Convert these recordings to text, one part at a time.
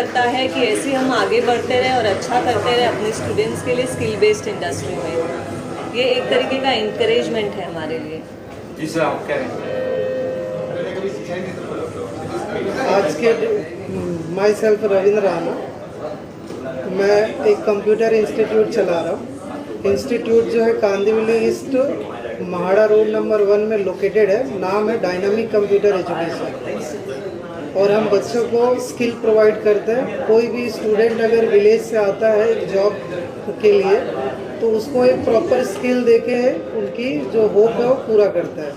करता है कि ऐसे हम आगे बढ़ते रहे और अच्छा करते रहे अपने स्टूडेंट्स के लिए स्किल बेस्ड इंडस्ट्री में। ये एक तरीके का इंकरेजमेंट है हमारे लिए। जी सर, आप क्या कहेंगे? आज के माई सेल्फ रविंद्र राणा, मैं एक कंप्यूटर इंस्टीट्यूट चला रहा हूँ। इंस्टीट्यूट जो है Kandivali east MHADA road number 1 में लोकेटेड है। नाम है डायनामिक कंप्यूटर एजुकेशन। और हम बच्चों को स्किल प्रोवाइड करते हैं। कोई भी स्टूडेंट अगर विलेज से आता है एक जॉब के लिए, तो उसको एक प्रॉपर स्किल देके उनकी जो होप है वो पूरा करता है।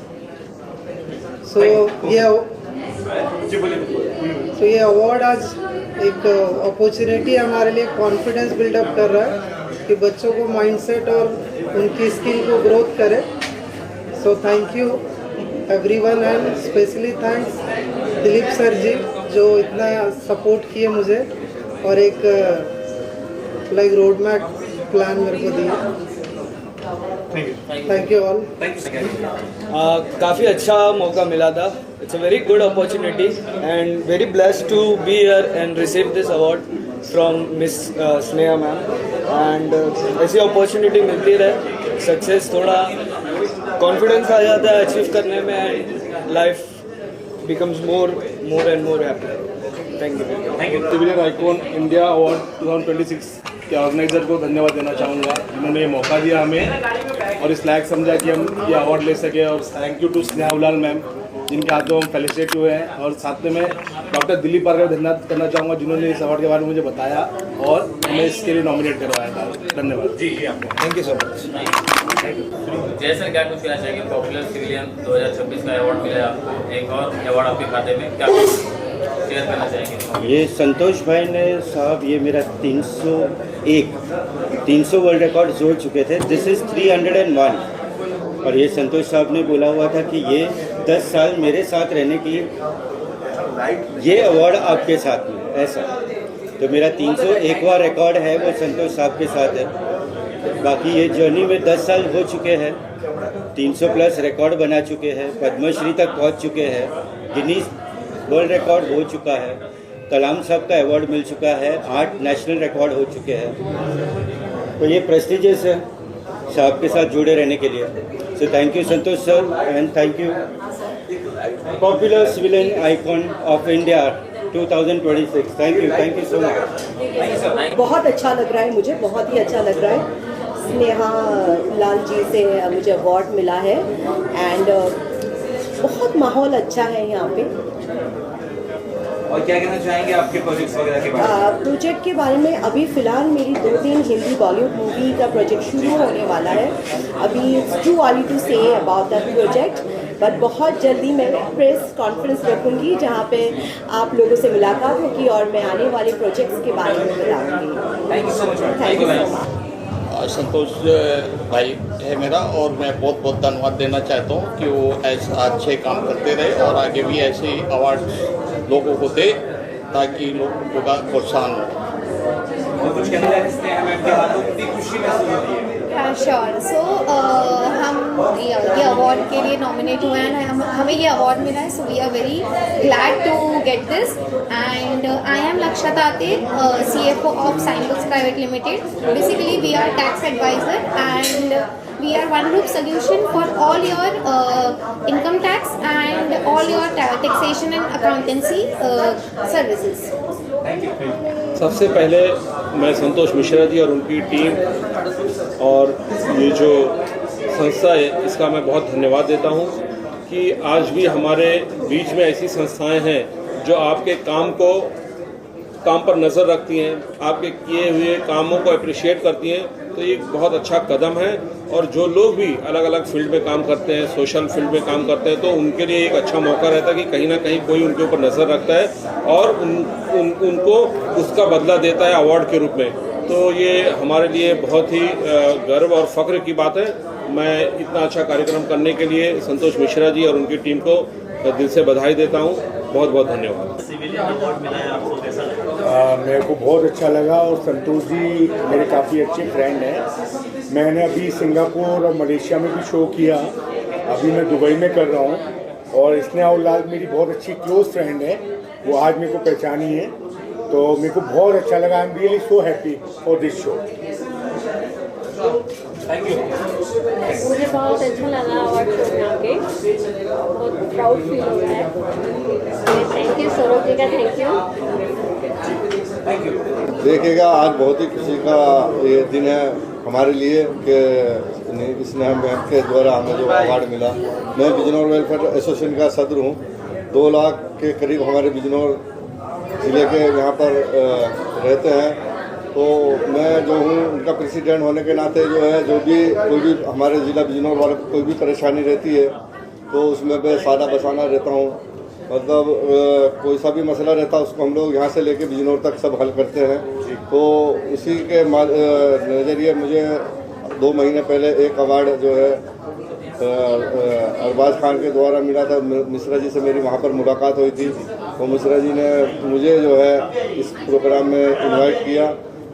ये अवार्ड आज एक अपॉर्चुनिटी हमारे लिए कॉन्फिडेंस बिल्डअप कर रहा है कि बच्चों को माइंडसेट और उनकी स्किल को ग्रोथ करे। So thank you everyone and specially thanks Dilip sir ji जो इतना सपोर्ट किए मुझे और एक लाइक रोड मैप प्लान मेरे को दिया। Thank you all. काफ़ी अच्छा मौका मिला था। It's a very good opportunity and very blessed to be here and receive this award from miss Sneha ma'am. And ऐसी अपॉर्चुनिटी मिलती रहे, सक्सेस थोड़ा कॉन्फिडेंस आ जाता है अचीव करने में and life becomes more and more happy. Thank you. Civilian icon India award 2026 के organiser को धन्यवाद देना चाहूँगा जिन्होंने ये मौका दिया हमें और इस लायक समझा कि हम ये अवार्ड ले सके। और thank you to Sneha Ullal ma'am जिनके हाथों हम फेलिसिटेट हुए हैं। और साथ में मैं डॉक्टर दिलीप पारकर धन्यवाद करना चाहूँगा जिन्होंने इस अवार्ड के बारे में मुझे बताया और हमें इसके लिए नॉमिनेट करवाया था। धन्यवाद जी। Thank you so much. Jay sir, क्या कुछ कहना चाहेंगे? पॉपुलर सिविलियन 2026 का अवार्ड मिला है आपको, एक और अवार्ड आपके खाते में, क्या शेयर करना चाहेंगे? ये संतोष भाई ने साहब ये मेरा 300 वर्ल्ड रिकॉर्ड जोड़ चुके थे। This is 301। और ये संतोष साहब ने बोला हुआ था कि ये 10 साल मेरे साथ रहने के लिए ये अवार्ड आपके साथ में ऐसा। तो मेरा 301वां रिकॉर्ड है वो संतोष साहब के साथ है। बाकी ये जर्नी में 10 साल हो चुके हैं, 300 प्लस रिकॉर्ड बना चुके हैं, पद्मश्री तक पहुंच चुके हैं, गिनीज वर्ल्ड रिकॉर्ड हो चुका है, कलाम साहब का अवार्ड मिल चुका है, 8 नेशनल रिकॉर्ड हो चुके हैं। तो ये प्रेस्टिजियस है साहब के साथ जुड़े रहने के लिए। सो thank you Santosh sir and thank you popular civilian icon of India 2026। Thank you so much. बहुत अच्छा लग रहा है, मुझे बहुत ही अच्छा लग रहा है। स्नेहा लाल जी से मुझे अवार्ड मिला है एंड बहुत माहौल अच्छा है यहाँ पे। और क्या कहना चाहेंगे आपके प्रोजेक्ट्स वगैरह के बारे में? प्रोजेक्ट के बारे में अभी फ़िलहाल मेरी 2-3 हिंदी बॉलीवुड मूवी का प्रोजेक्ट शुरू होने वाला है। अभी too early to say about that project, but बहुत जल्दी मैं प्रेस कॉन्फ्रेंस रखूँगी जहाँ पे आप लोगों से मुलाकात होगी और मैं आने वाले प्रोजेक्ट्स के बारे में बताऊँगी। Thank you so much. Thank you so much. Santosh भाई है मेरा और मैं बहुत बहुत धन्यवाद देना चाहता हूँ कि वो ऐसा अच्छे काम करते रहे और आगे भी ऐसे ही अवार्ड लोगों को दे ताकि लोगों का प्रोत्साहन हो। और कुछ कहना चाहते हैं मैम के हाथों कितनी खुशी महसूस होती है? श्योर। सो हम ये अवार्ड के लिए नॉमिनेट हुए हैं, हमें ये अवार्ड मिला है। So we are very glad to get this and I am Laksha Tate, CFO of Signbooks private limited. Basically we are tax advisor and we are one group solution for all your income tax and all your taxation and accountancy services. सबसे पहले मैं संतोष मिश्रा जी और उनकी team और ये जो संस्था है इसका मैं बहुत धन्यवाद देता हूँ कि आज भी हमारे बीच में ऐसी संस्थाएं हैं जो आपके काम पर नज़र रखती हैं, आपके किए हुए कामों को अप्रिशिएट करती हैं। तो ये बहुत अच्छा कदम है। और जो लोग भी अलग अलग फील्ड में काम करते हैं, सोशल फील्ड में काम करते हैं, तो उनके लिए एक अच्छा मौका रहता है कि कहीं ना कहीं कोई उनके ऊपर नज़र रखता है और उनको उसका बदला देता है अवार्ड के रूप में। तो ये हमारे लिए बहुत ही गर्व और फख्र की बात है। मैं इतना अच्छा कार्यक्रम करने के लिए संतोष मिश्रा जी और उनकी टीम को दिल से बधाई देता हूँ। बहुत बहुत धन्यवाद। सिविलियन अवार्ड मिला है आपको, कैसा लगा? मेरे को बहुत अच्छा लगा और संतोष जी मेरे काफ़ी अच्छे फ्रेंड हैं। मैंने अभी सिंगापुर और मलेशिया में भी शो किया, अभी मैं दुबई में कर रहा हूँ। और स्नेहा उलाल मेरी बहुत अच्छी क्लोज फ्रेंड है, वो आज मेरे को पहचानी है। तो मेरे को बहुत अच्छा लगा। I am really so happy for this show. मुझे बहुत अच्छा लगा अवार्ड शो में आके, बहुत प्राउड फील हो रहा है। थैंक यू सौरभ जी का, थैंक यू। देखिएगा, आज बहुत ही खुशी का ये दिन है हमारे लिए कि स्नेहा मैम के द्वारा हमें जो अवार्ड मिला। मैं बिजनौर वेलफेयर एसोसिएशन का सदर हूँ। 2 लाख के करीब हमारे बिजनौर ज़िले के यहाँ पर रहते हैं। तो मैं जो हूँ उनका प्रेसिडेंट होने के नाते जो है, जो भी कोई भी हमारे ज़िला बिजनौर वाले को कोई भी परेशानी रहती है तो उसमें मैं सादा बसाना रहता हूँ। मतलब कोई सा भी मसला रहता है उसको हम लोग यहाँ से लेके बिजनौर तक सब हल करते हैं। तो उसी के नज़रिए मुझे 2 महीने पहले एक अवार्ड जो है अरबाज खान के द्वारा मिला था। मिश्रा जी से मेरी वहाँ पर मुलाकात हुई थी, तो मिश्रा जी ने मुझे जो है इस प्रोग्राम में इनवाइट किया।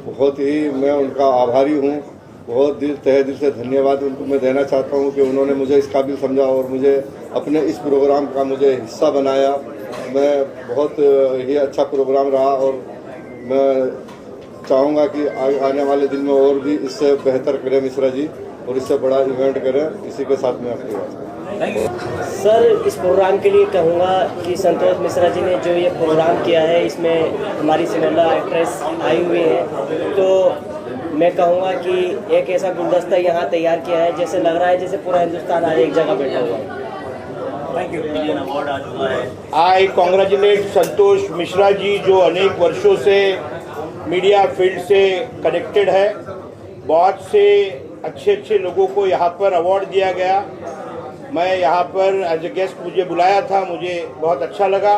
बहुत ही मैं उनका आभारी हूँ। बहुत तहे दिल से धन्यवाद उनको मैं देना चाहता हूँ कि उन्होंने मुझे इस काबिल समझा और मुझे अपने इस प्रोग्राम का मुझे हिस्सा बनाया। मैं बहुत ही अच्छा प्रोग्राम रहा और मैं चाहूँगा कि आने वाले दिन में और भी इससे बेहतर करें मिश्रा जी और इससे बड़ा इवेंट करें। इसी के साथ मैं आपकी बात सर, इस प्रोग्राम के लिए कहूँगा कि संतोष मिश्रा जी ने जो ये प्रोग्राम किया है, इसमें हमारी सिनेमा एक्ट्रेस आई हुई है, तो मैं कहूँगा कि एक ऐसा गुलदस्ता यहाँ तैयार किया है जैसे लग रहा है जैसे पूरा हिंदुस्तान आज एक जगह बैठा हुआ है। Thank you. I congratulate Santosh Mishra ji जो अनेक वर्षों से मीडिया फील्ड से कनेक्टेड है। बहुत से अच्छे लोगों को यहाँ पर अवार्ड दिया गया। मैं यहाँ पर एज ए गेस्ट मुझे बुलाया था, मुझे बहुत अच्छा लगा।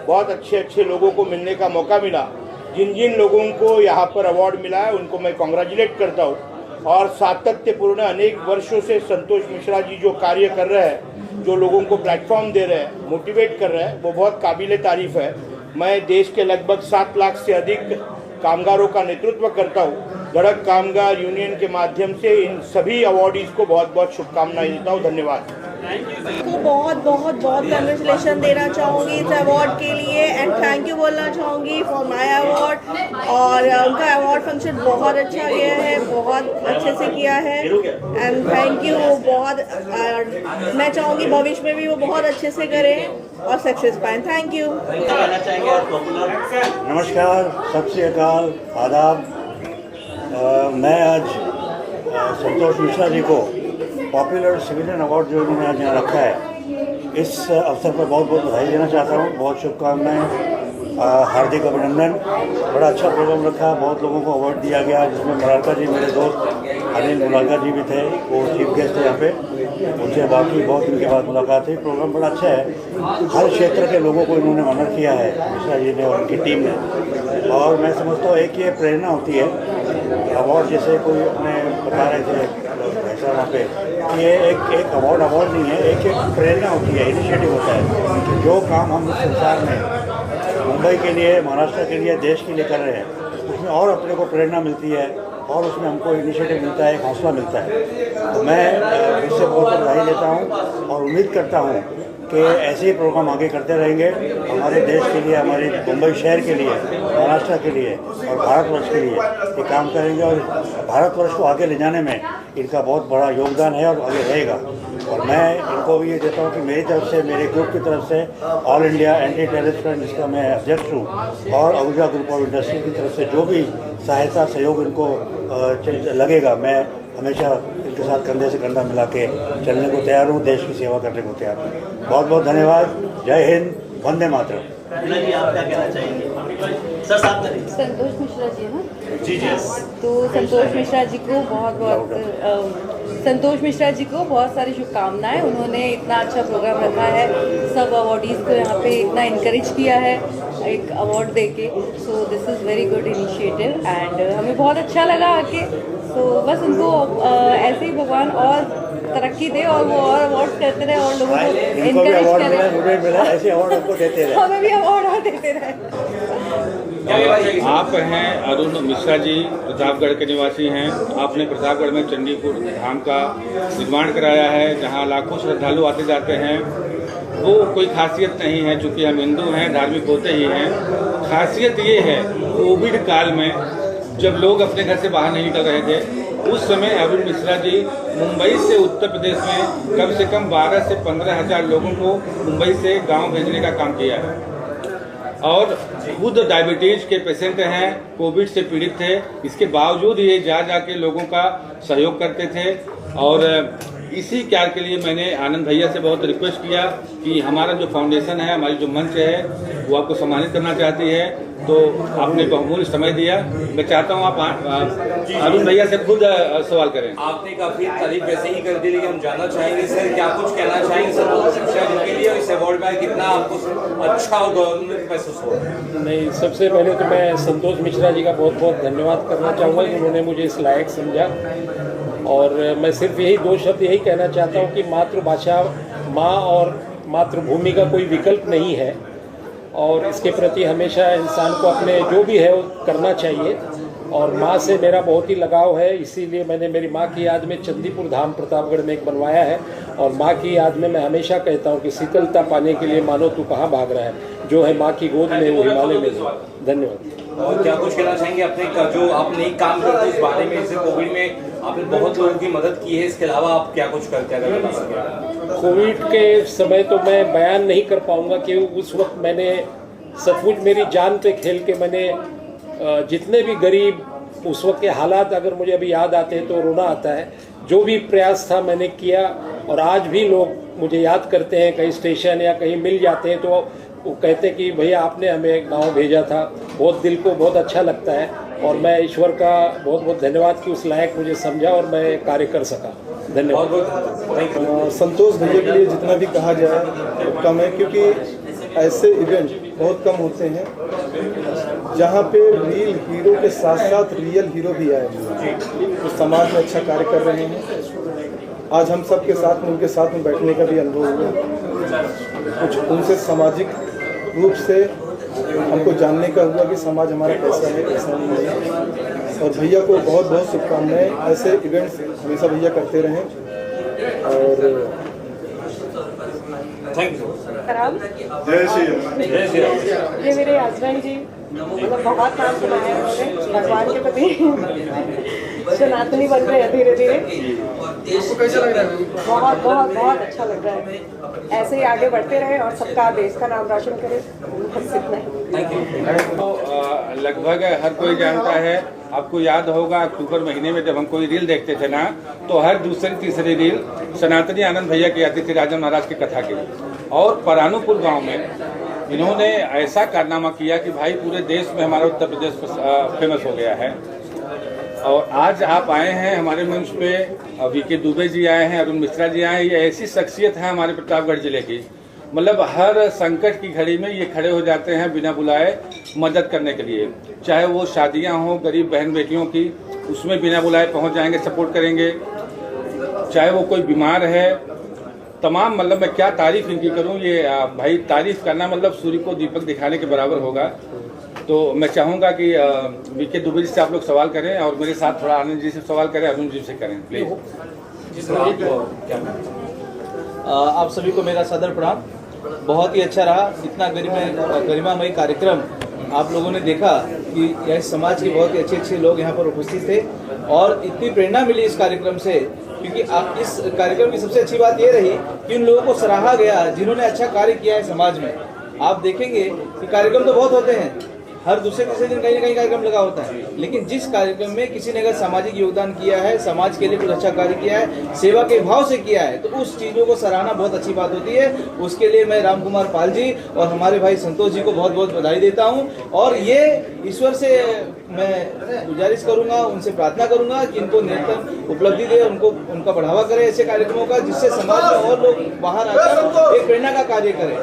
बहुत अच्छे लोगों को मिलने का मौका मिला। जिन लोगों को यहाँ पर अवार्ड मिला है उनको मैं कॉन्ग्रेचुलेट करता हूँ। और सातत्यपूर्ण अनेक वर्षों से संतोष मिश्रा जी जो कार्य कर रहे हैं, जो लोगों को प्लेटफॉर्म दे रहे हैं, मोटिवेट कर रहे हैं, वो बहुत काबिल तारीफ है। मैं देश के लगभग 7 लाख से अधिक कामगारों का नेतृत्व करता हूँ। धड़क कामगार यूनियन के माध्यम से इन सभी अवार्डीज को बहुत बहुत शुभकामनाएं देता हूँ। धन्यवाद। को बहुत कंग्रेचुलेशन देना चाहूँगी इस अवार्ड के लिए एंड थैंक यू बोलना चाहूँगी फॉर माय अवार्ड। और उनका अवार्ड फंक्शन बहुत अच्छा गया है, बहुत अच्छे से किया है एंड थैंक यू। बहुत मैं चाहूँगी भविष्य में भी वो बहुत अच्छे से करें और सक्सेस पाएँ। Thank you. नमस्कार, सत श्री अकाल, आदाब। मैं आज संतोष मिश्रा जी को पॉपुलर सिविलियन अवार्ड जो इन्होंने आज यहाँ रखा है, इस अवसर पर बहुत बधाई देना चाहता हूँ। बहुत शुभकामनाएं, हार्दिक अभिनंदन। बड़ा अच्छा प्रोग्राम रखा, बहुत लोगों को अवार्ड दिया गया, जिसमें मुलाका जी, मेरे दोस्त अनिल मुलाका जी भी थे, वो चीफ गेस्ट थे यहाँ पे। उनसे बाकी बहुत दिन के बाद मुलाकात हुई। प्रोग्राम बड़ा अच्छा है। हर क्षेत्र के लोगों को इन्होंने ऑनर किया है मिश्रा जी ने और उनकी टीम ने। और मैं समझता हूँ एक ये प्रेरणा होती है अवार्ड, जैसे कोई अपने बता रहे थे ऐसा वहाँ पे, ये एक अवार्ड नहीं है, एक प्रेरणा होती है, इनिशिएटिव होता है। जो काम हम संसार में मुंबई के लिए, महाराष्ट्र के लिए, देश के लिए कर रहे हैं, उसमें और अपने को प्रेरणा मिलती है और उसमें हमको इनिशिएटिव मिलता है, एक हौसला मिलता है। तो मैं इससे बहुत बधाई देता हूँ और उम्मीद करता हूँ कि ऐसे ही प्रोग्राम आगे करते रहेंगे हमारे देश के लिए, हमारे मुंबई शहर के लिए, महाराष्ट्र के लिए और भारतवर्ष के लिए ये काम करेंगे। और भारतवर्ष को आगे ले जाने में इनका बहुत बड़ा योगदान है और आगे रहेगा। और मैं इनको भी ये देता हूँ कि मेरी तरफ से, मेरे ग्रुप की तरफ से, all India anti terrorist front जिसका मैं अध्यक्ष हूँ, और आहूजा ग्रुप ऑफ इंडस्ट्री की तरफ से जो भी सहायता सहयोग इनको लगेगा, मैं हमेशा इनके साथ कंधे से कंधा मिला के चलने को तैयार हूँ, देश की सेवा करने को तैयार हूँ। बहुत बहुत धन्यवाद। जय हिंद, वंदे मातरम। आप क्या कहना चाहेंगे? सर साथ करिए। संतोष मिश्रा जी ना जी। तो संतोष मिश्रा जी को संतोष मिश्रा जी को बहुत सारी शुभकामनाएं। उन्होंने इतना अच्छा प्रोग्राम रखा है, सब अवार्डीज़ को यहाँ पे इतना इनकरेज किया है एक अवार्ड देके। So this is very good initiative and हमें बहुत अच्छा लगा आके। तो बस उनको ऐसे ही भगवान और तरक्की दे और वो और अवार्ड्स करते रहे और लोगों को इनकरेज करें। ऐसे अवार्ड हमको देते रहे, हमें भी अवार्ड और देते रहे। आप हैं अरुण मिश्रा जी, प्रतापगढ़ के निवासी हैं। आपने प्रतापगढ़ में चंडीपुर धाम का निर्माण कराया है, जहां लाखों श्रद्धालु आते जाते हैं। वो कोई खासियत नहीं है, चूँकि हम हिंदू हैं, धार्मिक होते ही हैं, खासियत ये है, कोविड काल में जब लोग अपने घर से बाहर नहीं निकल रहे थे, उस समय अरुण मिश्रा जी मुंबई से उत्तर प्रदेश में कम से कम 12 से 15 हज़ार लोगों को मुंबई से गांव भेजने का काम किया है। और खुद डायबिटीज़ के पेशेंट हैं, कोविड से पीड़ित थे, इसके बावजूद ये जा के लोगों का सहयोग करते थे। और इसी कार्य के लिए मैंने आनंद भैया से बहुत रिक्वेस्ट किया कि हमारा जो फाउंडेशन है, हमारी जो मंच है, वो आपको सम्मानित करना चाहती है, तो आपने बहुमूल्य समय दिया। मैं चाहता हूँ आप अरुण भैया से खुद सवाल करें। आपने काफी तारीफ वैसे ही कर दी, लेकिन हम जानना चाहेंगे सर, क्या कुछ कहना चाहेंगे संतोष मिश्रा जी के लिए इस अवार्ड में, कितना आपको अच्छा और गौरवान्वित महसूस हो? नहीं, सबसे पहले तो मैं संतोष मिश्रा जी का बहुत बहुत धन्यवाद करना चाहूँगा कि उन्होंने मुझे इस लायक समझा। और मैं सिर्फ यही 2 शब्द यही कहना चाहता हूँ कि मातृभाषा, माँ और मातृभूमि का कोई विकल्प नहीं है, और इसके प्रति हमेशा इंसान को अपने जो भी है वो करना चाहिए। और माँ से मेरा बहुत ही लगाव है, इसीलिए मैंने मेरी माँ की याद में चंदीपुर धाम प्रतापगढ़ में एक बनवाया है। और माँ की याद में मैं हमेशा कहता हूँ कि शीतलता पाने के लिए मानो तू कहाँ भाग रहा है, जो है माँ की गोद में वो हिमालय में है। धन्यवाद। और क्या कुछ कहना चाहेंगे अपने जो आप नई काम करते हैं उस बारे में? जैसे कोविड में आपने बहुत लोगों की मदद की है, इसके अलावा आप क्या कुछ करते हैं, अगर बता सकें? कोविड के समय तो मैं बयान नहीं कर पाऊंगा कि उस वक्त मैंने सचमुच मेरी जान पे खेल के मैंने जितने भी गरीब उस वक्त के हालात अगर मुझे अभी याद आते हैं तो रोना आता है। जो भी प्रयास था मैंने किया, और आज भी लोग मुझे याद करते हैं, कहीं स्टेशन या कहीं मिल जाते हैं तो वो कहते हैं कि भैया आपने हमें गाँव भेजा था। बहुत दिल को बहुत अच्छा लगता है, और मैं ईश्वर का बहुत बहुत धन्यवाद कि उस लायक मुझे समझा और मैं कार्य कर सका। धन्यवाद। संतोष भैया के लिए जितना भी कहा जाए कम है, क्योंकि ऐसे इवेंट बहुत कम होते हैं जहाँ पे रियल हीरो के साथ साथ रियल हीरो भी आए हैं, तो समाज में अच्छा कार्य कर रहे हैं। आज हम सब के साथ में उनके साथ में बैठने का भी अनुभव हुआ, कुछ उनसे सामाजिक रूप से हमको जानने का हुआ कि समाज हमारा कैसा है कैसा नहीं है। और भैया को बहुत बहुत शुभकामनाएं, ऐसे इवेंट्स हमेशा भैया करते रहें। और जय श्री राम। ये मेरे हस्बैंड जी, मतलब बहुत नाम सुना है उन्होंने भगवान के प्रति, सनातनी बन रहे हैं धीरे धीरे। आपको कैसा लग रहा है? बहुत बहुत बहुत अच्छा लग रहा है। ऐसे ही आगे बढ़ते रहे और सबका देश का नाम रोशन करे, बस इतना ही। लगभग हर कोई जानता है, आपको याद होगा अक्टूबर महीने में जब हम कोई रील देखते थे ना, तो हर दूसरी तीसरी रील सनातनी आनंद भैया की आती थी राजा महाराज की कथा की। और परानुपुर गांव में इन्होंने ऐसा कारनामा किया कि भाई पूरे देश में हमारा उत्तर प्रदेश फेमस हो गया है। और आज आप आए हैं हमारे मंच पे, वीके दुबे जी आए हैं, अरुण मिश्रा जी आए हैं। ये ऐसी शख्सियत है हमारे प्रतापगढ़ जिले की, मतलब हर संकट की घड़ी में ये खड़े हो जाते हैं बिना बुलाए मदद करने के लिए। चाहे वो शादियां हों गरीब बहन बेटियों की, उसमें बिना बुलाए पहुंच जाएंगे, सपोर्ट करेंगे। चाहे वो कोई बीमार है, तमाम, मतलब मैं क्या तारीफ इनकी करूं, ये भाई तारीफ करना मतलब सूर्य को दीपक दिखाने के बराबर होगा। तो मैं चाहूंगा कि वीके दुबे जी से आप लोग सवाल करें और मेरे साथ थोड़ा आनंद जी से सवाल करें, अरुण जी से करें प्लीज। आप सभी को मेरा सदर प्रणाम। बहुत ही अच्छा रहा, इतना गरिमामयी कार्यक्रम आप लोगों ने देखा कि यह समाज के बहुत ही अच्छे लोग यहाँ पर उपस्थित थे और इतनी प्रेरणा मिली इस कार्यक्रम से। क्योंकि आप इस कार्यक्रम की सबसे अच्छी बात ये रही कि उन लोगों को सराहा गया जिन्होंने अच्छा कार्य किया है समाज में। आप देखेंगे कि कार्यक्रम तो बहुत होते हैं, हर दूसरे तीसरे दिन कहीं ना कहीं कार्यक्रम लगा होता है, लेकिन जिस कार्यक्रम में किसी ने अगर सामाजिक योगदान किया है, समाज के लिए कुछ अच्छा कार्य किया है, सेवा के भाव से किया है, तो उस चीज़ों को सराहना बहुत अच्छी बात होती है। उसके लिए मैं राम कुमार पाल जी और हमारे भाई संतोष जी को बहुत बहुत बधाई देता हूं। और ये ईश्वर से मैं गुजारिश करूंगा, उनसे प्रार्थना करूंगा कि इनको निरंतर उपलब्धि दे, उनको उनका बढ़ावा करे ऐसे कार्यक्रमों का, जिससे समाज में और लोग बाहर आकर एक प्रेरणा का कार्य करें।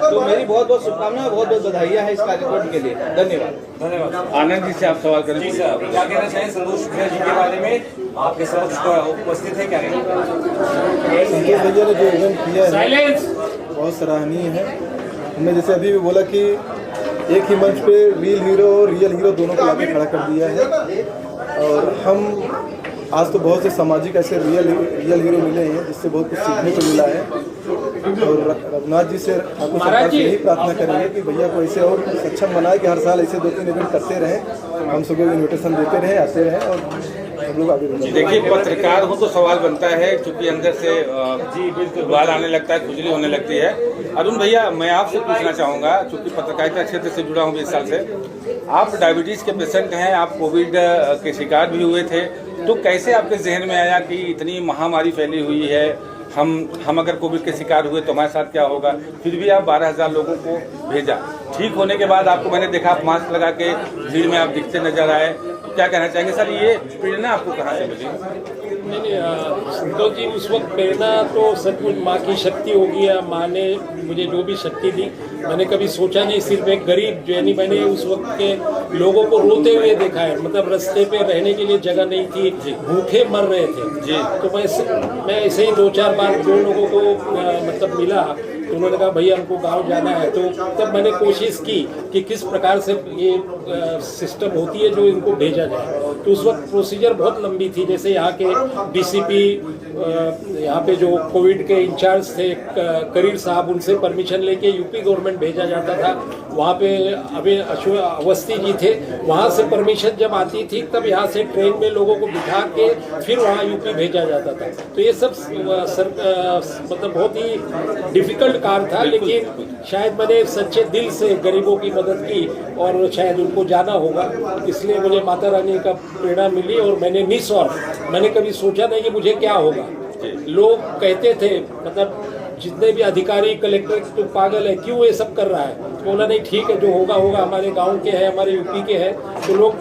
तो मेरी बहुत बहुत शुभकामनाएं, बहुत बहुत बधाइयाँ हैं इस कार्यक्रम के लिए। धन्यवाद। आनंद जी से आप सवाल करें। जी सर, क्या कहना चाहें संतोष मिश्रा जी के बारे में? आपके समक्ष उपस्थित है, क्या संतोष भैया ने जो इवेंट किया है बहुत सराहनीय है। हमने जैसे अभी भी बोला कि एक ही मंच पे रियल हीरो और रियल हीरो दोनों को आगे खड़ा कर दिया है। और हम आज तो बहुत से सामाजिक ऐसे रियल हीरो मिले हैं जिससे बहुत कुछ सीखने को मिला है। और रघुनाथ जी से ठाकुर सरकार से यही प्रार्थना करेंगे कि भैया को ऐसे और सक्षम बनाए कि हर साल ऐसे 2-3 इवेंट करते रहें, हम सबको इन्विटेशन देते रहें, आते रहें और हम लोग आगे बढ़ें। देखिए, पत्रकार हो तो सवाल बनता है, क्योंकि अंदर से जी बिल्कुल बाल आने लगता है, खुजली होने लगती है। अरुण भैया, मैं आपसे पूछना चाहूँगा, क्योंकि पत्रकारिता क्षेत्र से जुड़ा हूँ 20 साल से, आप डायबिटीज़ के पेशेंट हैं, आप कोविड के शिकार भी हुए थे, तो कैसे आपके जहन में आया कि इतनी महामारी फैली हुई है, हम अगर कोविड के शिकार हुए तो हमारे साथ क्या होगा? फिर भी आप 12,000 लोगों को भेजा। ठीक होने के बाद आपको मैंने देखा, आप मास्क लगा के भीड़ में आप दिखते नजर आए, क्या कहना चाहेंगे सर? ये प्रेरणा आपको कहाँ से मिली? नहीं, संतोष जी, उस वक्त प्रेरणा तो सचमुच माँ की शक्ति होगी, या माँ ने मुझे जो भी शक्ति दी, मैंने कभी सोचा नहीं। सिर्फ एक गरीब, यानी मैंने उस वक्त के लोगों को रोते हुए देखा है, मतलब रास्ते पे रहने के लिए जगह नहीं थी, भूखे मर रहे थे जी। तो मैं ऐसे ही 2-4 बार जो लोगों को मतलब मिला, तो उन्होंने कहा भैया हमको गांव जाना है, तो तब मैंने कोशिश की कि किस प्रकार से ये सिस्टम होती है जो इनको भेजा जाए। तो उस वक्त प्रोसीजर बहुत लंबी थी, जैसे यहाँ के डीसीपी, यहाँ पे जो कोविड के इंचार्ज थे करीर साहब, उनसे परमिशन लेके यूपी गवर्नमेंट भेजा जाता था। वहाँ पे अभी अवस्थी जी थे, वहाँ से परमिशन जब आती थी तब यहाँ से ट्रेन में लोगों को बिठा के फिर वहाँ यूपी भेजा जाता था। तो ये सब मतलब बहुत ही डिफिकल्ट कार्य था, लेकिन शायद मैंने सच्चे दिल से गरीबों की मदद की और शायद उनको जाना होगा, इसलिए मुझे माता रानी का प्रेरणा मिली। और मैंने कभी सोचा नहीं कि मुझे क्या होगा। लोग कहते थे, मतलब जितने भी अधिकारी, कलेक्टर, तो पागल है, क्यों ये सब कर रहा है? तो बोला नहीं, ठीक है, जो होगा होगा, हमारे गांव के हैं, हमारे यूपी के हैं। तो लोग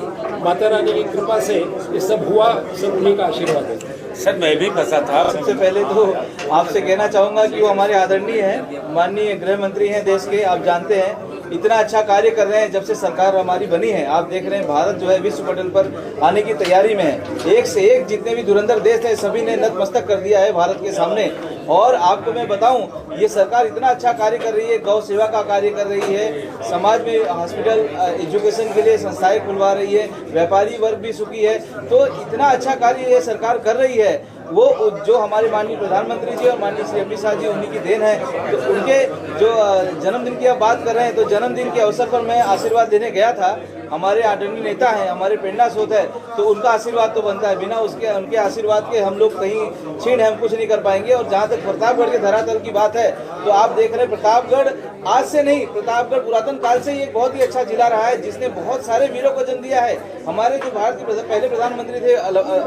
माता रानी की कृपा से ये सब हुआ, सब उन्हीं का आशीर्वाद है। सर, मैं भी फंसा था। सबसे पहले तो आपसे कहना चाहूँगा कि वो हमारे आदरणीय हैं, माननीय गृह मंत्री हैं देश के, आप जानते हैं इतना अच्छा कार्य कर रहे हैं जब से सरकार हमारी बनी है। आप देख रहे हैं भारत जो है विश्व पटल पर आने की तैयारी में है। एक से एक जितने भी धुरंधर देश हैं सभी ने नतमस्तक कर दिया है भारत के सामने। और आपको मैं बताऊं, ये सरकार इतना अच्छा कार्य कर रही है, गौ सेवा का कार्य कर रही है, समाज में हॉस्पिटल, एजुकेशन के लिए संस्थाएं खुलवा रही है, व्यापारी वर्ग भी सुखी है। तो इतना अच्छा कार्य ये सरकार कर रही है, वो जो हमारे माननीय प्रधानमंत्री जी और माननीय श्री अमित शाह जी, उन्हीं की देन है। तो उनके जो जन्मदिन की आप बात कर रहे हैं, तो जन्मदिन के अवसर पर मैं आशीर्वाद देने गया था। हमारे आदरणीय नेता हैं, हमारे प्रेरणा स्रोत है, तो उनका आशीर्वाद तो बनता है। बिना उनके आशीर्वाद के हम लोग कहीं छीन हम कुछ नहीं कर पाएंगे। और जहाँ तक प्रतापगढ़ के धरातल की बात है, तो आप देख रहे हैं प्रतापगढ़ आज से नहीं, प्रतापगढ़ पुरातन काल से ही एक बहुत ही अच्छा जिला रहा है, जिसने बहुत सारे वीरों को जन्म दिया है। हमारे जो भारत के पहले प्रधानमंत्री थे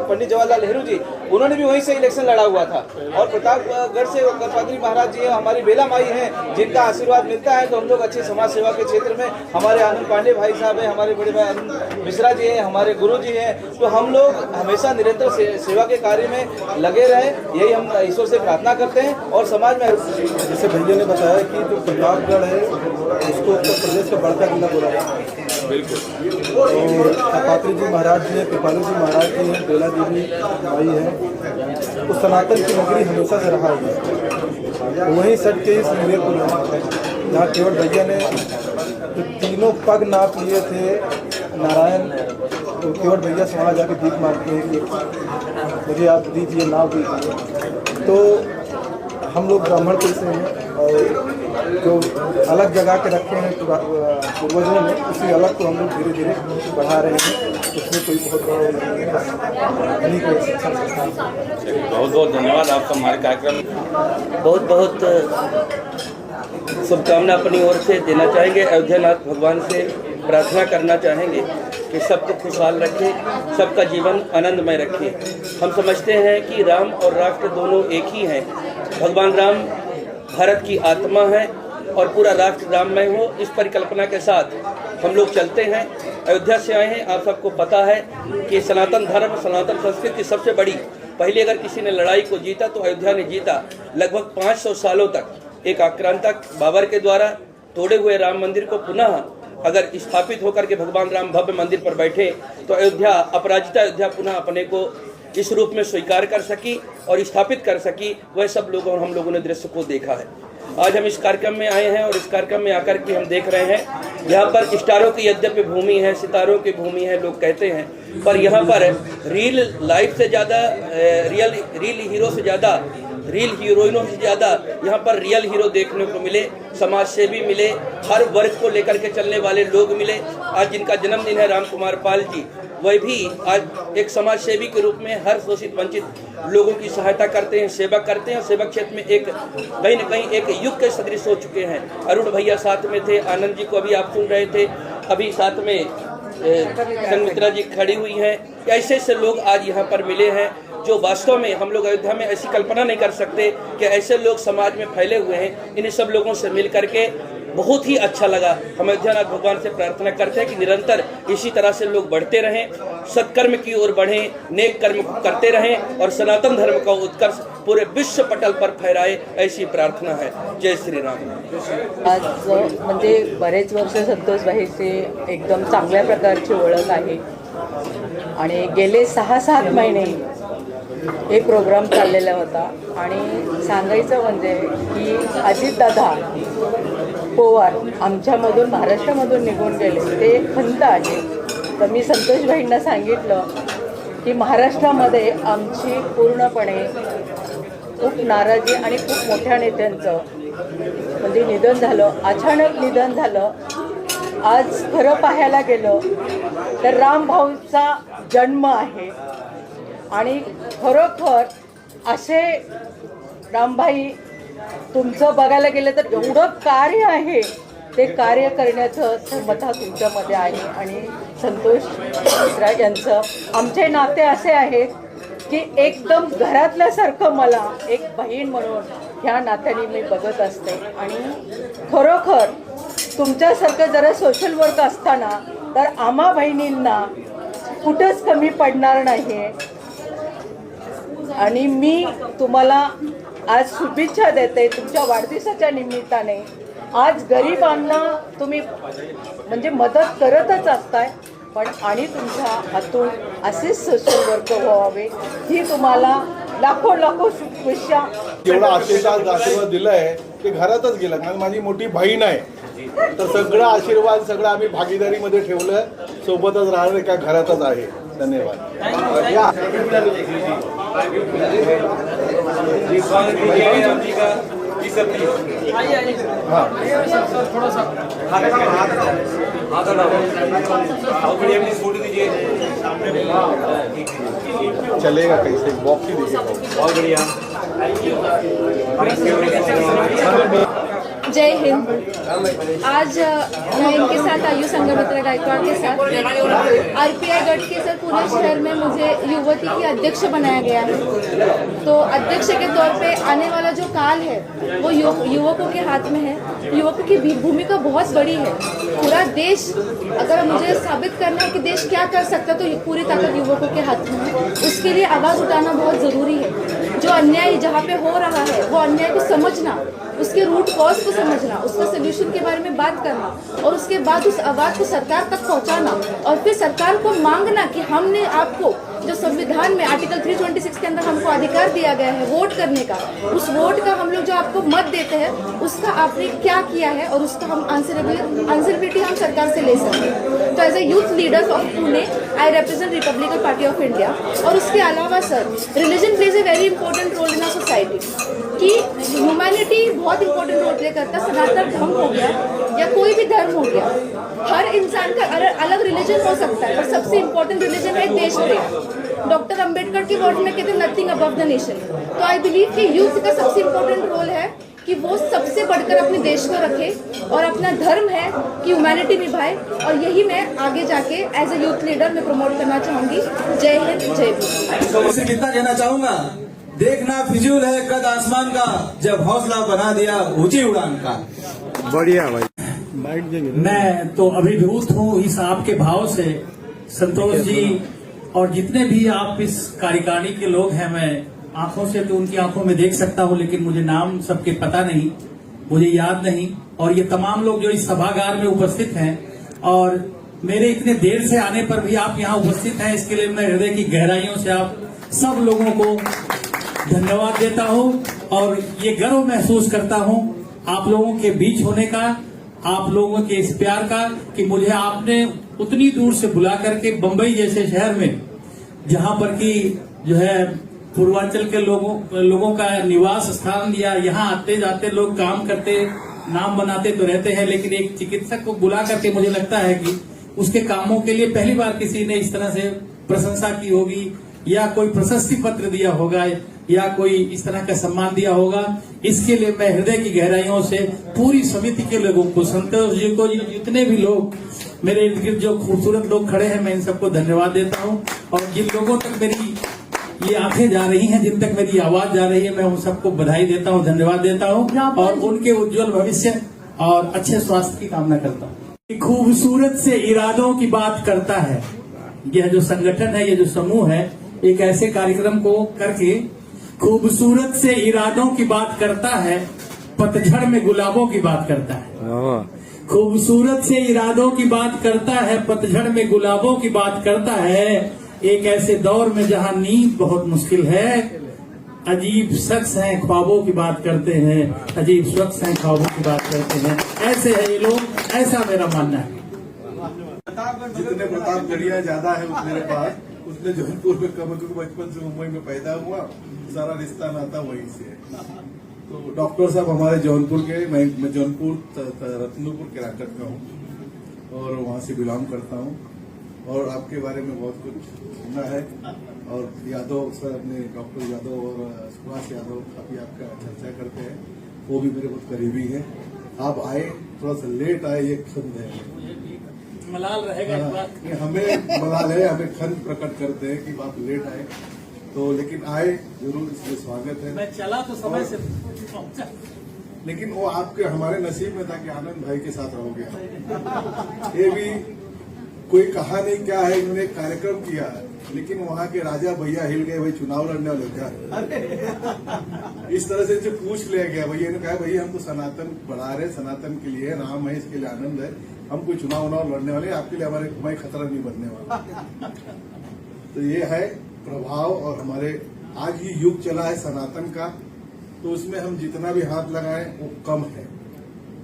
पंडित जवाहरलाल नेहरू जी, उन्होंने भी वहीं से इलेक्शन लड़ा हुआ था। और प्रतापगढ़ से करपात्री महाराज जी हमारी बेला माई हैं, जिनका आशीर्वाद मिलता है। तो हम लोग अच्छी समाज सेवा के क्षेत्र में, हमारे आनंद पांडे भाई साहब हैं, हमारे बड़े भाई अरुण मिश्रा जी हैं, हमारे गुरु जी हैं। तो हम लोग हमेशा निरंतर सेवा के कार्य में लगे रहे, यही हम ईश्वर से प्रार्थना करते हैं। और समाज में, जैसे भैया ने बताया कि जो प्रतापगढ़ है उसको उत्तर प्रदेश का बड़का किला बोला जाता है। बिल्कुल। और करपात्री जी महाराज जी हैं, कृपालू जी महाराज जी हैं, बेला देवी भाई हैं, तो सनातन की नगरी हमेशा से रहा है। वहीं सट के इस मुंगेरपुर में, जहाँ केवल भैया ने जो तीनों पग नाप लिए थे नारायण, तो केवल भैया से वहाँ जाके भीख मांगते हैं कि मुझे आप दीजिए, नाव दीजिए। तो हम लोग ब्राह्मण कुल से हैं, और जो अलग जगह के रखे हैं पूर्वजों ने, उसी अलग को हम लोग धीरे धीरे बढ़ा रहे हैं। उसमें कोई बहुत बड़ा नहीं है। बहुत बहुत धन्यवाद आपका हमारे कार्यक्रम। बहुत बहुत शुभकामना अपनी ओर से देना चाहेंगे। अयोध्यानाथ भगवान से प्रार्थना करना चाहेंगे कि सबको खुशहाल रखे, सबका जीवन आनंदमय रखे। हम समझते हैं कि राम और राष्ट्र दोनों एक ही हैं। भगवान राम भारत की आत्मा है और पूरा राष्ट्र राममय हो, इस परिकल्पना के साथ हम लोग चलते हैं। अयोध्या से आए हैं, आप सबको पता है कि सनातन धर्म, सनातन संस्कृति सबसे बड़ी, पहले अगर किसी ने लड़ाई को जीता तो अयोध्या ने जीता। लगभग 500 सालों तक एक आक्रांतक बाबर के द्वारा तोड़े हुए राम मंदिर को पुनः अगर स्थापित होकर के भगवान राम भव्य मंदिर पर बैठे तो अयोध्या, अपराजिता अयोध्या पुनः अपने को इस रूप में स्वीकार कर सकी और स्थापित कर सकी। वह सब लोगों और हम लोगों ने दृश्य को देखा है। आज हम इस कार्यक्रम में आए हैं और इस कार्यक्रम में आकर के हम देख रहे हैं, यहाँ पर स्टारों की यद्यपि भूमि है, सितारों की भूमि है लोग कहते हैं, पर यहाँ पर रियल लाइफ से ज़्यादा, रियल हीरो से ज़्यादा रील हीरोइनों से ज़्यादा यहाँ पर रियल हीरो देखने को मिले, समाज सेवी मिले, हर वर्ग को लेकर के चलने वाले लोग मिले। आज जिनका जन्मदिन है राम कुमार पाल जी, वह भी आज एक समाज सेवी के रूप में हर शोषित वंचित लोगों की सहायता करते हैं, सेवा करते हैं। सेवा क्षेत्र में एक कहीं न कहीं एक युग के सदृश हो चुके हैं। अरुण भैया साथ में थे, आनंद जी को अभी आप सुन रहे थे, अभी साथ में संगमित्रा जी खड़ी हुई हैं। ऐसे ऐसे लोग आज यहाँ पर मिले हैं जो वास्तव में हम लोग अयोध्या में ऐसी कल्पना नहीं कर सकते कि ऐसे लोग समाज में फैले हुए हैं। इन सब लोगों से मिल करके बहुत ही अच्छा लगा। हम अयोध्यानाथ भगवान से प्रार्थना करते हैं कि निरंतर इसी तरह से लोग बढ़ते रहें, सत्कर्म की ओर बढ़ें, नेक कर्म करते रहें और सनातन धर्म का उत्कर्ष पूरे विश्व पटल पर फहराए, ऐसी प्रार्थना है। जय श्री राम। आज म्हणजे बरेच वर्ष संतोषबाईचे एकदम चांगल्या प्रकारची ओळख आहे आणि गेले 6-7 महिने हे प्रोग्राम चाललेला होता आणि सांगायचं म्हणजे की अजितदादा पवार आमच्यामधून महाराष्ट्रामधून निघून गेले ते एक खंत आहे। तर मी संतोषबाईंना सांगितलं की महाराष्ट्रामध्ये आमची पूर्णपणे खूप नाराजी आणि खूप मोठ्या नेत्यांचं म्हणजे निधन झालं, अचानक निधन झालं। आज खरं पाहायला गेलं तर रामभाऊचा जन्म आहे आणि खरोखर असे रामभाई तुमचं बघायला गेलं तर एवढं कार्य आहे, ते कार्य करण्याचं क्षमता तुमच्यामध्ये आहे। आणि संतोष मिश्रा यांचं आमचे नाते असे आहेत की एकदम घरातल्यासारखं मला एक बहीण म्हणून ह्या नात्याने मी बघत असते। आणि खरोखर तुमच्यासारखं जरा सोशल वर्क असताना तर आम्हा बहिणींना कुठंच कमी पडणार नाही। आणि मी तुम्हाला आज शुभेच्छा देते तुमच्या वाढदिवसाच्या निमित्ताने। आज गरिबांना तुम्ही म्हणजे मदत करतच असताय, पण आणि तुमच्या हातून असेच सोशल वर्क व्हावे ही तुम्हाला लाखो शुभेच्छा। एवढा आशीर्वाद दिलाय ते घरातच गेला, कारण माझी मोठी बहीण आहे, तर सगळा आशीर्वाद सगळं आम्ही भागीदारीमध्ये ठेवलं, सोबतच राहणार का घरातच आहे। धन्यवाद। चलेगा कैसे बॉक्स ही दीजिए। बहुत बढ़िया। जय हिंद। आज मैं इनके साथ आई हूँ, संघमित्रा गायकवाड़ के साथ। आरपीआई गढ़ के सर पूरे शहर में मुझे युवती की अध्यक्ष बनाया गया है। तो अध्यक्ष के तौर पे आने वाला जो काल है वो युवकों के हाथ में है। युवकों की भूमिका बहुत बड़ी है। पूरा देश, अगर मुझे साबित करना है कि देश क्या कर सकता है तो पूरी ताकत युवकों के हाथ में है। उसके लिए आवाज़ उठाना बहुत ज़रूरी है। जो अन्याय जहाँ पे हो रहा है वो अन्याय को समझना, उसके रूट कॉज को समझना, उसका सोल्यूशन के बारे में बात करना और उसके बाद उस आवाज़ को सरकार तक पहुंचाना और फिर सरकार को मांगना कि हमने आपको जो संविधान में आर्टिकल 326 के अंदर हमको अधिकार दिया गया है वोट करने का, उस वोट का हम लोग जो आपको मत देते हैं उसका आपने क्या किया है और उसका हम आंसरेबिलिटी हम सरकार से ले सकते हैं। तो as a youth leader of Pune I represent Republican party of India. और उसके अलावा sir, religion plays a very important role in our society कि ह्यूमैनिटी बहुत इंपॉर्टेंट रोल प्ले करता है। सनातन धर्म हो गया या कोई भी धर्म हो गया, हर इंसान का अलग रिलीजन हो सकता है, पर सबसे इंपॉर्टेंट रिलीजन है देश प्रेम। डॉक्टर अंबेडकर के वर्ड में कहते हैं नथिंग अबव द नेशन। तो आई बिलीव कि यूथ का सबसे इंपॉर्टेंट रोल है कि वो सबसे बढ़कर अपने देश को रखे और अपना धर्म है कि ह्यूमैनिटी निभाए। और यही मैं आगे जाके एज ए यूथ लीडर में प्रमोट करना चाहूँगी। जय हिंद, जय भीम। इसे कितना कहना चाहूँगा, देखना फिजूल है कद आसमान का, जब हौसला बना दिया ऊंची उड़ान का। बढ़िया भाई। मैं तो अभिभूत हूँ इस आपके भाव से संतोष जी, और जितने भी आप इस कार्यकारिणी के लोग हैं, मैं आंखों से तो उनकी आंखों में देख सकता हूँ, लेकिन मुझे नाम सबके पता नहीं, मुझे याद नहीं। और ये तमाम लोग जो इस सभागार में उपस्थित हैं और मेरे इतने देर से आने पर भी आप यहाँ उपस्थित हैं, इसके लिए मैं हृदय की गहराइयों से आप सब लोगों को धन्यवाद देता हूँ। और ये गर्व महसूस करता हूँ आप लोगों के बीच होने का, आप लोगों के इस प्यार का, कि मुझे आपने उतनी दूर से बुला करके बंबई जैसे शहर में, जहां पर कि जो है पूर्वांचल के लोगों का निवास स्थान दिया। यहाँ आते जाते लोग काम करते, नाम बनाते तो रहते हैं, लेकिन एक चिकित्सक को बुला करके मुझे लगता है कि उसके कामों के लिए पहली बार किसी ने इस तरह से प्रशंसा की होगी, या कोई प्रशस्ति पत्र दिया होगा, या कोई इस तरह का सम्मान दिया होगा। इसके लिए मैं हृदय की गहराइयों से पूरी समिति के लोगों को, संतोष जी को, जितने भी लोग मेरे इर्द गिर्द जो खूबसूरत लोग खड़े हैं, मैं इन सबको धन्यवाद देता हूं। और जिन लोगों तक मेरी ये आंखें जा रही हैं, जिन तक मेरी आवाज जा रही है, मैं उन सबको बधाई देता हूं, धन्यवाद देता हूं और उनके उज्जवल भविष्य और अच्छे स्वास्थ्य की कामना करता हूं। खूबसूरत से इरादों की बात करता है यह जो संगठन है, ये जो समूह है, एक ऐसे कार्यक्रम को करके खूबसूरत से इरादों की बात करता है, पतझड़ में गुलाबों की बात करता है। खूबसूरत से इरादों की बात करता है, पतझड़ में गुलाबों की बात करता है। एक ऐसे दौर में जहां नींद बहुत मुश्किल है, अजीब शख्स हैं ख्वाबों की बात करते हैं, अजीब शख्स हैं ख्वाबों की बात करते हैं। ऐसे है ये लोग, ऐसा मेरा मानना है। जितने प्रतापगढ़िया ज्यादा है मेरे पास, उसने जौनपुर में कम, क्योंकि बचपन से मुंबई में पैदा हुआ, सारा रिश्ता नाता वहीं से है। तो डॉक्टर साहब हमारे जौनपुर के, मैं जौनपुर रत्नपुर केराकट का हूँ और वहाँ से बिलोंग करता हूँ, और आपके बारे में बहुत कुछ सुना है। और यादव सर, अपने डॉक्टर यादव और सुभाष यादव काफी आपका चर्चा करते हैं, वो भी मेरे बहुत करीबी है। आप आए, थोड़ा सा लेट आए, ये खंड है, मलाल रहेगा इस बात। हमें मलाल है, हमें खंड प्रकट करते हैं कि आप लेट आए, तो लेकिन आए जरूर, इसलिए स्वागत है। मैं चला तो समय से पहुंचा, लेकिन वो आपके हमारे नसीब में था कि आनंद भाई के साथ रहोगे। ये भी कोई कहा नहीं क्या है, इन्होंने एक कार्यक्रम किया, लेकिन वहाँ के राजा भैया हिल गए, भाई चुनाव लड़ने वाले क्या। इस तरह से पूछ लिया गया, भैया ने कहा भैया हम तो सनातन बढ़ा रहे, सनातन के लिए नाम है, इसके लिए आनंद है, हम कोई चुनाव लड़ने वाले, आपके लिए हमारे कोई खतरा नहीं बनने वाला। तो ये है प्रभाव, और हमारे आज ही युग चला है सनातन का, तो उसमें हम जितना भी हाथ लगाएं वो कम है,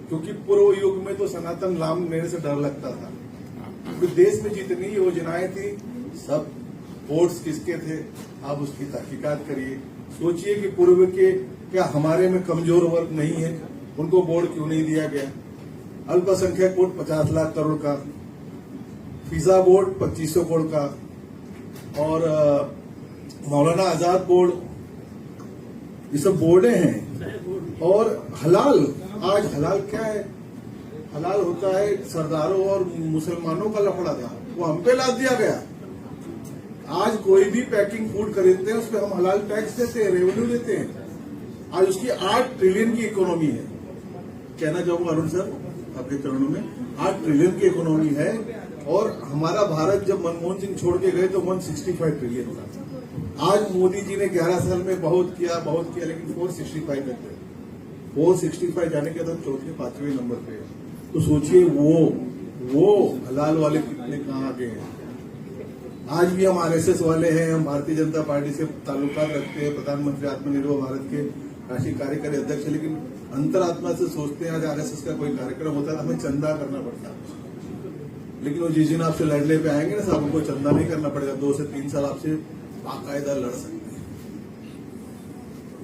क्योंकि पूर्व युग में तो सनातन नाम लेने से डर लगता था। तो देश में जितनी योजनाएं थी सब बोर्ड्स किसके थे, आप उसकी तहकीकात करिए, सोचिए कि पूर्व के क्या हमारे में कमजोर वर्ग नहीं है, उनको बोर्ड क्यों नहीं दिया गया। अल्पसंख्यक बोर्ड 50 लाख करोड़ का, फिजा बोर्ड 2500 करोड़ का, और मौलाना आजाद बोर्ड, ये सब बोर्डे हैं। और हलाल, आज हलाल क्या है, हलाल होता है सरदारों और मुसलमानों का लफड़ा था, वो हम पे लाद दिया गया। आज कोई भी पैकिंग फूड खरीदते हैं उस पर हम हलाल टैक्स देते हैं, रेवेन्यू देते हैं। आज उसकी 8 ट्रिलियन की इकोनॉमी है। कहना चाहूंगा अरुण सर आपके चरणों में, 8 ट्रिलियन की इकोनॉमी है, और हमारा भारत जब मनमोहन सिंह छोड़ के गए तो 165 ट्रिलियन था। आज मोदी जी ने 11 साल में बहुत किया, लेकिन 465 तक गए। 465 जाने के बाद चौथे 5वें नंबर पे है। तो सोचिए वो हलाल वाले कितने कहाँ आगे हैं। आज भी हम आरएसएस वाले हैं, हम भारतीय जनता पार्टी से ताल्लुकात रखते हैं, प्रधानमंत्री आत्मनिर्भर भारत के राष्ट्रीय कार्यकारी अध्यक्ष, लेकिन अंतरात्मा से सोचते हैं आज आरएसएस का कोई कार्यक्रम होता है हमें चंदा करना पड़ता है। लेकिन वो जिस दिन आपसे लड़ने पे आएंगे ना साहब, उनको चंदा नहीं करना पड़ेगा, 2 से 3 साल आपसे बाकायदा लड़ सकते हैं,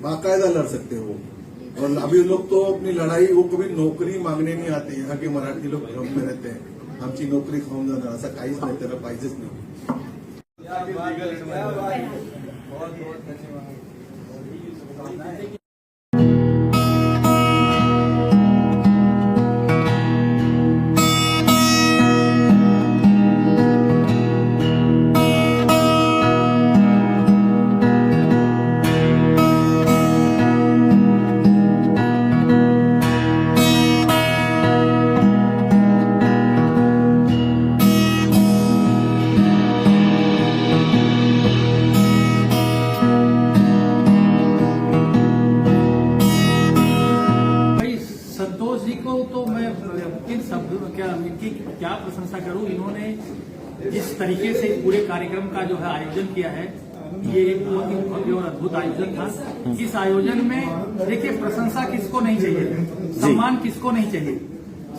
बाकायदा लड़ सकते हैं वो। और अभी लोग तो अपनी लड़ाई, वो कभी नोकरी मांगने नहीं आते, यहाँ के मराठी लोग भ्रम में रहते हैं, आमची नोकरी खाऊन जाणार, असं काहीच नाही, त्याला पाहिजेच नाही। क्या प्रशंसा करूं, इन्होंने जिस तरीके से पूरे कार्यक्रम का जो है आयोजन किया है, ये एक बहुत ही भव्य और अद्भुत आयोजन था। इस आयोजन में देखिए, प्रशंसा किसको नहीं चाहिए, सम्मान किसको नहीं चाहिए।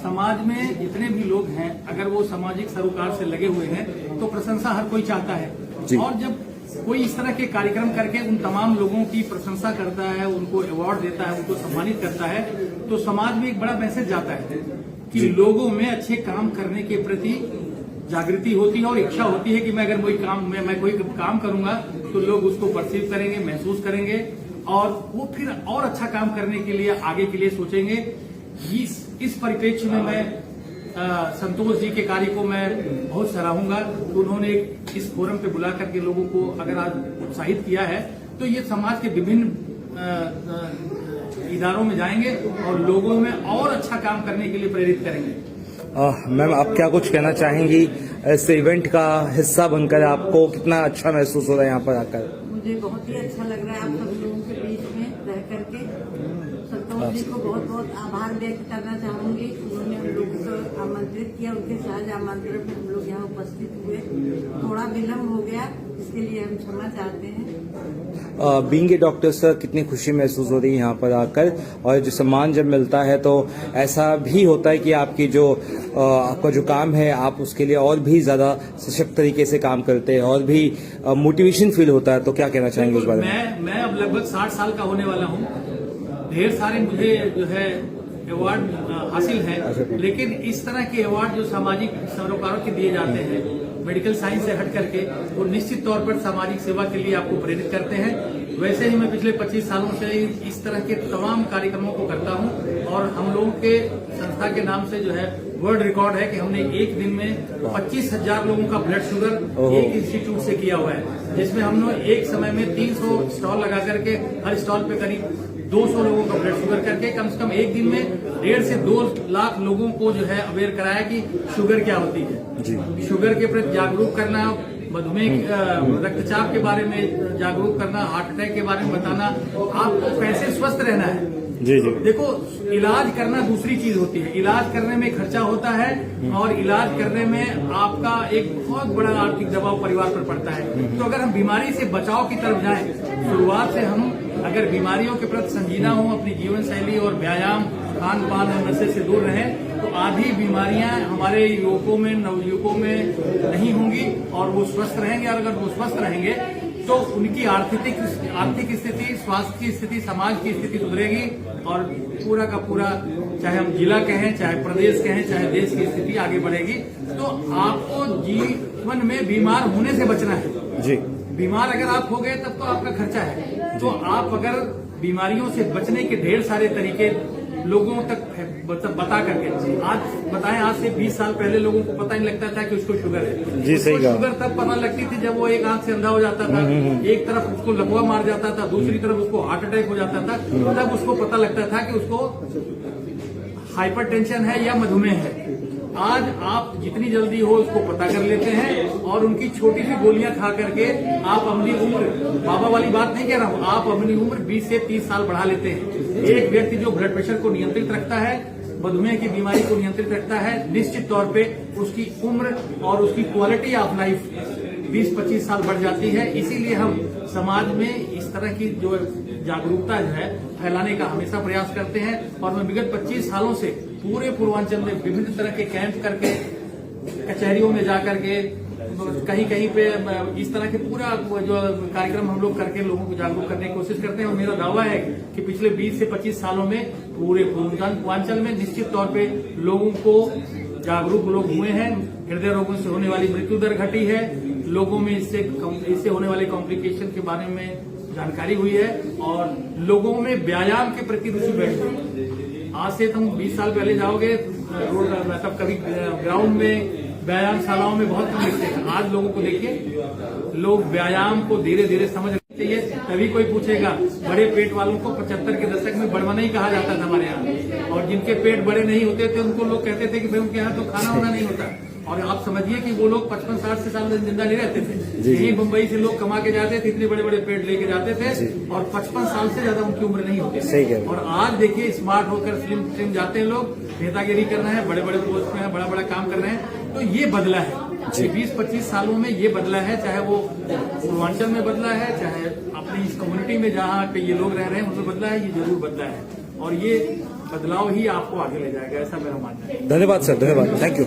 समाज में जितने भी लोग हैं, अगर वो सामाजिक सरोकार से लगे हुए हैं तो प्रशंसा हर कोई चाहता है। और जब कोई इस तरह के कार्यक्रम करके उन तमाम लोगों की प्रशंसा करता है, उनको अवार्ड देता है, उनको सम्मानित करता है, तो समाज में एक बड़ा मैसेज जाता है कि लोगों में अच्छे काम करने के प्रति जागृति होती है और इच्छा होती है कि मैं अगर कोई काम करूंगा तो लोग उसको परसीव करेंगे, महसूस करेंगे और वो फिर और अच्छा काम करने के लिए आगे के लिए सोचेंगे। इस परिप्रेक्ष्य में मैं संतोष जी के कार्य को मैं बहुत सराहूंगा। उन्होंने इस फोरम पे बुला करके लोगों को अगर आज उत्साहित किया है तो ये समाज के विभिन्न इदारों में जाएंगे और लोगों में और अच्छा काम करने के लिए प्रेरित करेंगे। मैम, आप क्या कुछ कहना चाहेंगी इस इवेंट का हिस्सा बनकर? आपको कितना अच्छा महसूस हो रहा है यहाँ पर आकर? मुझे बहुत ही अच्छा लग रहा है आप सब लोगों के बीच में रह करके। संतोष जी को बहुत बहुत आभार व्यक्त करना चाहूंगी। उन्होंने हम लोग को आमंत्रित किया, उनके सहज आमंत्रण में हम लोग यहाँ उपस्थित हुए। थोड़ा विलम्ब हो गया, इसके लिए हम क्षमा चाहते हैं। बीइंग ए डॉक्टर सर, कितनी खुशी महसूस हो रही है यहाँ पर आकर, और जो सम्मान जब मिलता है तो ऐसा भी होता है कि आपकी जो आपका जो काम है आप उसके लिए और भी ज्यादा सशक्त तरीके से काम करते हैं और भी मोटिवेशन फील होता है। तो क्या कहना चाहेंगे उस बारे में? मैं अब लगभग 60 साल का होने वाला हूँ। ढेर सारे मुझे जो है अवार्ड हासिल है, लेकिन इस तरह के अवार्ड जो सामाजिक सरोकारों के दिए जाते हैं मेडिकल साइंस से हट करके, वो निश्चित तौर पर सामाजिक सेवा के लिए आपको प्रेरित करते हैं। वैसे ही मैं पिछले 25 सालों से इस तरह के तमाम कार्यक्रमों को करता हूं और हम लोगों के संस्था के नाम से जो है वर्ल्ड रिकॉर्ड है कि हमने एक दिन में 25,000 लोगों का ब्लड शुगर एक इंस्टीट्यूट से किया हुआ है, जिसमें हम लोग एक समय में 300 स्टॉल लगा करके हर स्टॉल पे करीब 200 लोगों का ब्लड शुगर करके कम से कम एक दिन में 1.5 से 2 लाख लोगों को जो है अवेयर कराया कि शुगर क्या होती है, शुगर के प्रति जागरूक करना, मधुमेह रक्तचाप के बारे में जागरूक करना, हार्ट अटैक के बारे में बताना, आपको कैसे स्वस्थ रहना है। जी जी। देखो, इलाज करना दूसरी चीज होती है, इलाज करने में खर्चा होता है और इलाज करने में आपका एक बहुत बड़ा आर्थिक दबाव परिवार पर पड़ता है। तो अगर हम बीमारी से बचाव की तरफ जाएं, शुरुआत से हम अगर बीमारियों के प्रति संजीदा हों, अपनी जीवन शैली और व्यायाम, खान पान और नशे से दूर रहें, तो आधी बीमारियां हमारे युवकों में, नवयुवकों में नहीं होंगी और वो स्वस्थ रहेंगे। और अगर वो स्वस्थ रहेंगे तो उनकी आर्थिक स्थिति, स्वास्थ्य की स्थिति, समाज की स्थिति सुधरेगी और पूरा का पूरा, चाहे हम जिला कहें, चाहे प्रदेश कहें, चाहे देश की स्थिति आगे बढ़ेगी। तो आपको जीवन में बीमार होने से बचना है जी। बीमार अगर आप हो गए तब तो आपका खर्चा है। तो आप अगर बीमारियों से बचने के ढेर सारे तरीके लोगों तक बता करके आज से 20 साल पहले लोगों को पता नहीं लगता था कि उसको शुगर है। जी सही कहा। शुगर तब पता लगती थी जब वो एक आंख से अंधा हो जाता था, एक तरफ उसको लकवा मार जाता था, दूसरी तरफ उसको हार्ट अटैक हो जाता था, तब उसको पता लगता था कि उसको हाइपरटेंशन है या मधुमेह है। आज आप जितनी जल्दी हो उसको पता कर लेते हैं और उनकी छोटी सी गोलियां खा करके आप अपनी उम्र, बाबा वाली बात नहीं कह रहा हूं, आप अपनी उम्र 20 से 30 साल बढ़ा लेते हैं। एक व्यक्ति जो ब्लड प्रेशर को नियंत्रित रखता है, मधुमेह की बीमारी को नियंत्रित रखता है, निश्चित तौर पे उसकी उम्र और उसकी क्वालिटी ऑफ लाइफ 20-25 साल बढ़ जाती है। इसीलिए हम समाज में इस तरह की जो जागरूकता जो है फैलाने का हमेशा प्रयास करते हैं। और मैं विगत 25 सालों से पूरे पूर्वांचल में विभिन्न तरह के कैंप करके, कचहरियों में जाकर के, कहीं कहीं पे इस तरह के पूरा जो कार्यक्रम हम लोग करके लोगों को जागरूक करने की कोशिश करते हैं। और मेरा दावा है कि पिछले 20 से 25 सालों में पूरे पूर्वांचल में निश्चित तौर पे लोगों को जागरूक लोग हुए हैं। हृदय रोगों से होने वाली मृत्यु दर घटी है, लोगों में इससे होने वाले कॉम्प्लिकेशन के बारे में जानकारी हुई है और लोगों में व्यायाम के प्रति रुचि बढ़ गई। आज से तुम 20 साल पहले जाओगे रोड, मतलब कभी ग्राउंड में, व्यायामशालाओं में बहुत कम दिखते थे। आज लोगों को देखिए, लोग व्यायाम को धीरे धीरे समझ चाहिए। तभी कोई पूछेगा, बड़े पेट वालों को 75 के दशक में बड़वा ही कहा जाता था हमारे यहाँ, और जिनके पेट बड़े नहीं होते थे उनको लोग कहते थे कि भाई उनके यहाँ तो खाना वाना नहीं होता। और आप समझिए कि वो लोग 55-60 साल जिंदा नहीं रहते थे। यही मुंबई से लोग कमा के जाते थे, इतने बड़े बड़े पेट लेके जाते थे और 55 साल से ज्यादा उनकी उम्र नहीं होती। और आज देखिए स्मार्ट होकर स्लिम जाते हैं लोग, नेतागिरी कर रहे हैं, बड़े बड़े पोस्ट में बड़ा बड़ा काम कर रहे हैं। तो ये बदला है, 20-25 सालों में ये बदला है। चाहे वो पूर्वांचल में बदला है, चाहे अपनी इस कम्युनिटी में जहाँ पे ये लोग रह रहे हैं उनमें बदला है, ये जरूर बदला है। और ये बदलाव ही आपको आगे ले जाएगा, ऐसा मेरा मानना है। धन्यवाद सर, धन्यवाद, थैंक यू।